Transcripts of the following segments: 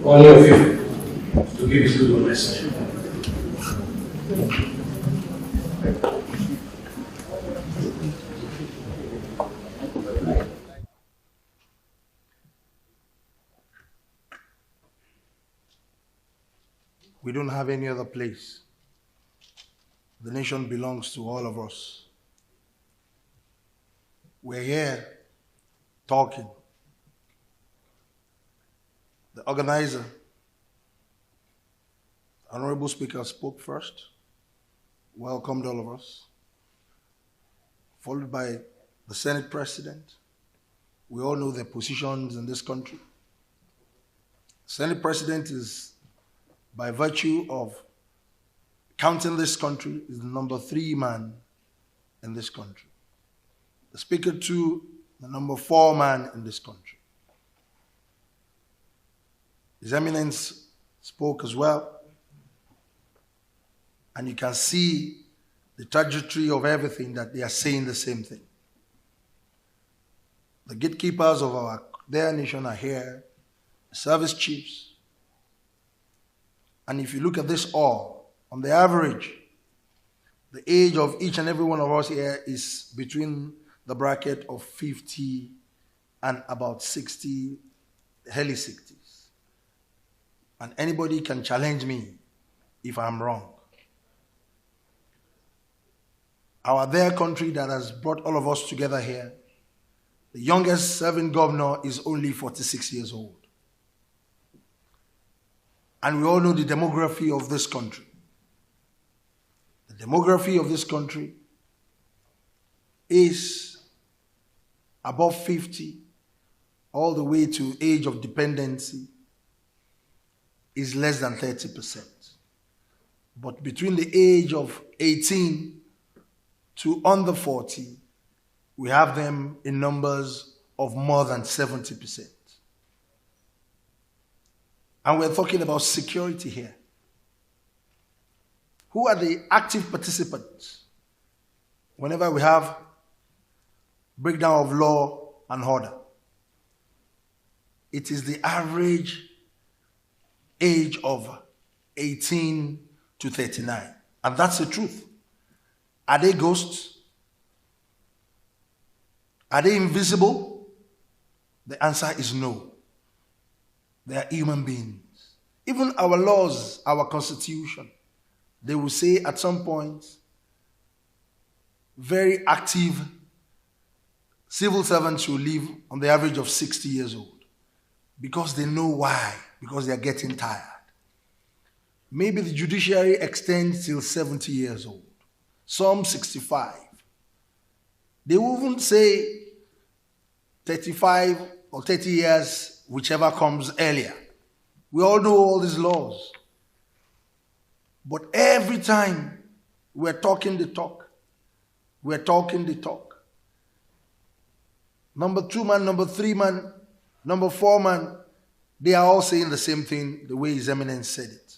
All of you to give his good message. We don't have any other place. The nation belongs to all of us. We're here talking. The organizer, Honorable Speaker, spoke first, welcomed all of us, followed by the Senate President. We all know their positions in this country. The Senate President is, by virtue of counting this country, is the number 3 man in this country. The Speaker, too, the number 4 man in this country. His Eminence spoke as well, and you can see the trajectory of everything that they are saying the same thing. The gatekeepers of their nation are here, the service chiefs. And if you look at this all, on the average, the age of each and every one of us here is between the bracket of 50 and about 60, early 60s. And anybody can challenge me if I'm wrong. Our dear country that has brought all of us together here, the youngest serving governor is only 46 years old. And we all know the demography of this country. The demography of this country is above 50, all the way to age of dependency is less than 30%. But between the age of 18 to under 40, we have them in numbers of more than 70%. And we're talking about security here. Who are the active participants whenever we have breakdown of law and order? It is the average age of 18 to 39. And that's the truth. Are they ghosts? Are they invisible? The answer is no. They are human beings. Even our laws, our constitution, they will say at some point, very active civil servants will live on the average of 60 years old. Because they know why. Because they are getting tired. Maybe the judiciary extends till 70 years old. Some 65. They will even say 35 or 30 years, whichever comes earlier. We all know all these laws. But every time we're talking the talk, we're talking the talk. Number 2 man, number 3 man, number 4 man, they are all saying the same thing the way His Eminence said it.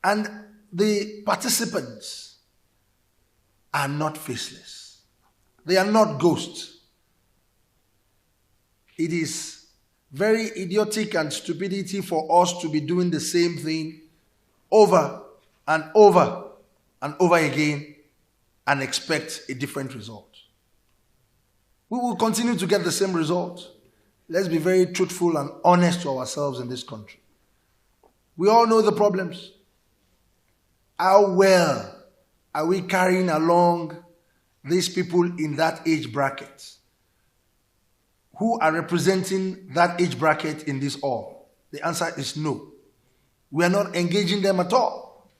And the participants are not faceless. They are not ghosts. It is very idiotic and stupidity for us to be doing the same thing over and over and over again and expect a different result. We will continue to get the same result. Let's be very truthful and honest to ourselves in this country. We all know the problems. How well are we carrying along these people in that age bracket who are representing that age bracket in this hall? The answer is no. We are not engaging them at all.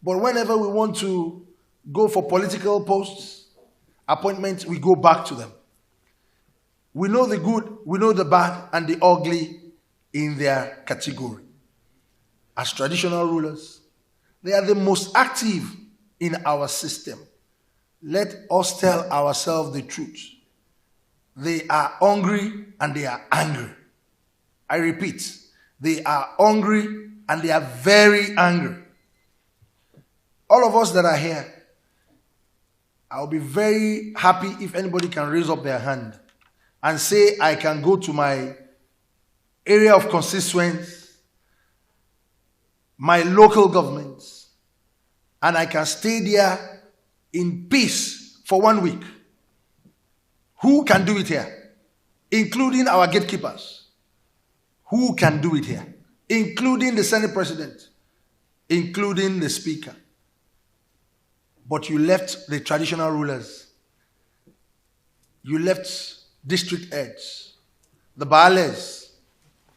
But whenever we want to go for political posts, appointments, we go back to them. We know the good, we know the bad, and the ugly in their category. As traditional rulers, they are the most active in our system. Let us tell ourselves the truth. They are hungry and they are angry. I repeat, they are hungry and they are very angry. All of us that are here, I'll be very happy if anybody can raise up their hand and say, I can go to my area of constituents, my local governments, and I can stay there in peace for 1 week. Who can do it here? Including our gatekeepers. Who can do it here? Including the Senate President, including the Speaker. But you left the traditional rulers. You left district heads, the Baales,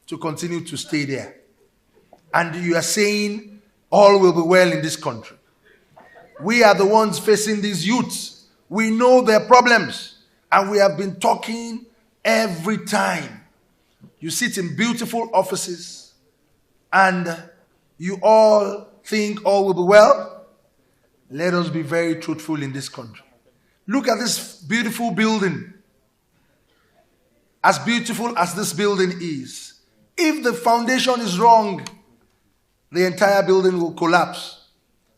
to continue to stay there. And you are saying all will be well in this country. We are the ones facing these youths. We know their problems. And we have been talking every time. You sit in beautiful offices and you all think all will be well. Let us be very truthful in this country. Look at this beautiful building. As beautiful as this building is, if the foundation is wrong, the entire building will collapse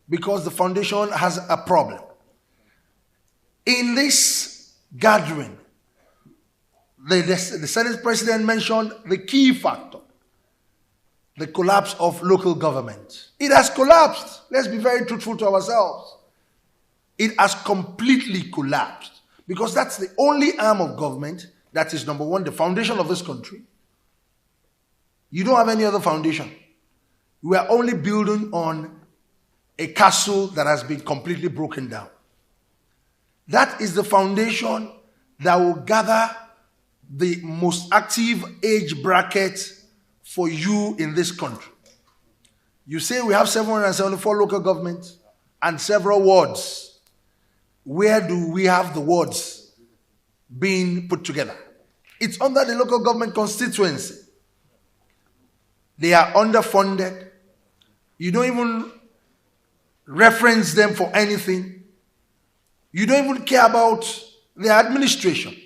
because the foundation has a problem. In this gathering, the Senate President mentioned the key factor, the collapse of local government. It has collapsed. Let's be very truthful to ourselves. It has completely collapsed because that's the only arm of government that is, number one, the foundation of this country. You don't have any other foundation. We are only building on a castle that has been completely broken down. That is the foundation that will gather the most active age bracket for you in this country. You say we have 774 local governments and several wards. Where do we have the wards being put together? It's under the local government constituency. They are underfunded. You don't even reference them for anything. You don't even care about their administration.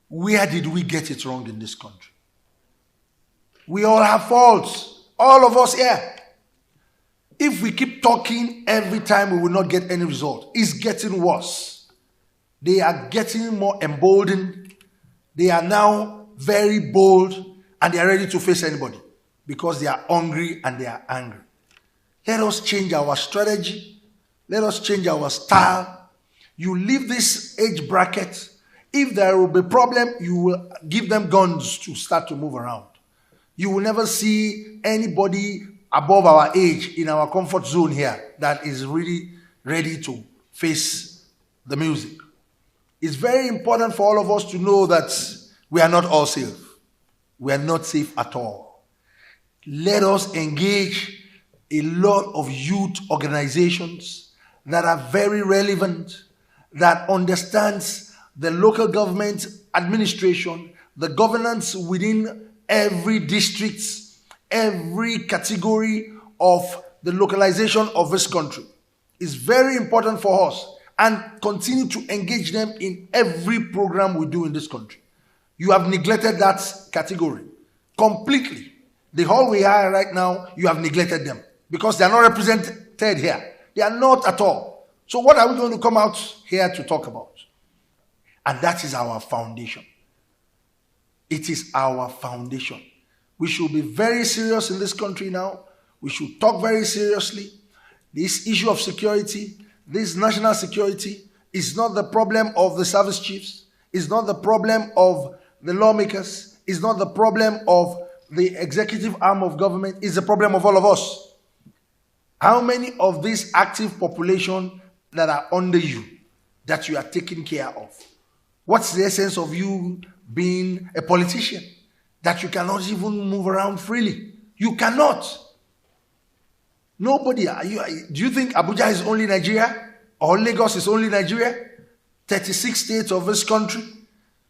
Where did we get it wrong in this country? We all have faults. All of us here. If we keep talking every time, we will not get any result. It's getting worse. They are getting more emboldened. They are now very bold and they are ready to face anybody because they are hungry and they are angry. Let us change our strategy. Let us change our style. You leave this age bracket. If there will be a problem, you will give them guns to start to move around. You will never see anybody above our age in our comfort zone here that is really ready to face the music. It's very important for all of us to know that we are not all safe. We are not safe at all. Let us engage a lot of youth organizations that are very relevant, that understands the local government administration, the governance within every district, every category of the localization of this country. It's very important for us, and continue to engage them in every program we do in this country. You have neglected that category completely. The whole we are right now, you have neglected them because they are not represented here. They are not at all. So what are we going to come out here to talk about? And that is our foundation. It is our foundation. We should be very serious in this country now. We should talk very seriously. This issue of security, this national security, is not the problem of the service chiefs. It's not the problem of the lawmakers. It's not the problem of the executive arm of government. It's the problem of all of us. How many of this active population that are under you that you are taking care of? What's the essence of you being a politician? That you cannot even move around freely. You cannot. Nobody. Do you think Abuja is only Nigeria? Or Lagos is only Nigeria? 36 states of this country.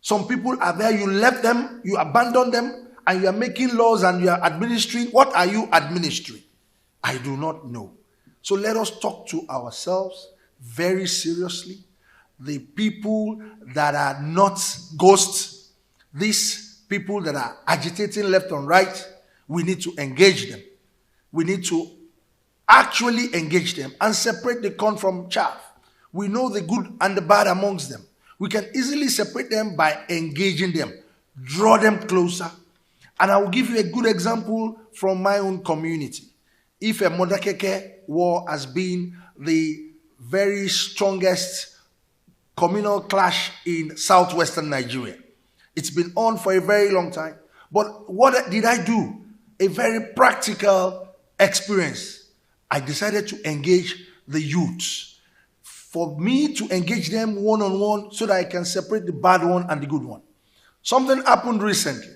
Some people are there, you left them, you abandoned them, and you are making laws and you are administering. What are you administering? I do not know. So let us talk to ourselves very seriously. The people that are not ghosts, these people that are agitating left and right, we need to engage them. We need to actually engage them and separate the corn from chaff. We know the good and the bad amongst them. We can easily separate them by engaging them, draw them closer, And I will give you a good example from my own community. If a Modakeke war has been the very strongest communal clash in southwestern Nigeria. It's been on for a very long time. But what did I do? A very practical experience. I decided to engage the youths. For me to engage them one-on-one so that I can separate the bad one and the good one. Something happened recently.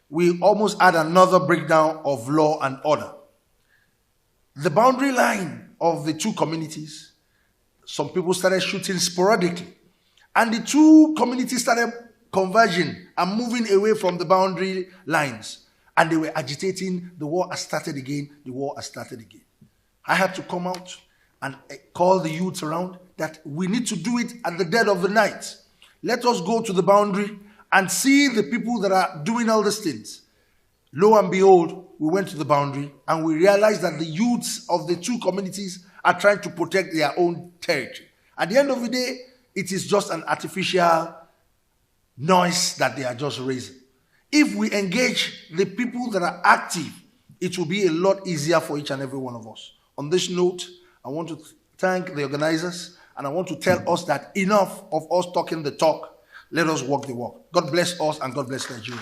We almost had another breakdown of law and order. The boundary line of the two communities, some people started shooting sporadically. And the two communities started converging and moving away from the boundary lines. And they were agitating. The war has started again. The war has started again. I had to come out and call the youths around that we need to do it at the dead of the night. Let us go to the boundary and see the people that are doing all these things. Lo and behold, we went to the boundary and we realized that the youths of the two communities are trying to protect their own territory. At the end of the day, it is just an artificial noise that they are just raising. If we engage the people that are active, it will be a lot easier for each and every one of us. On this note, I want to thank the organizers and I want to tell us that enough of us talking the talk. Let us walk the walk. God bless us and God bless Nigeria.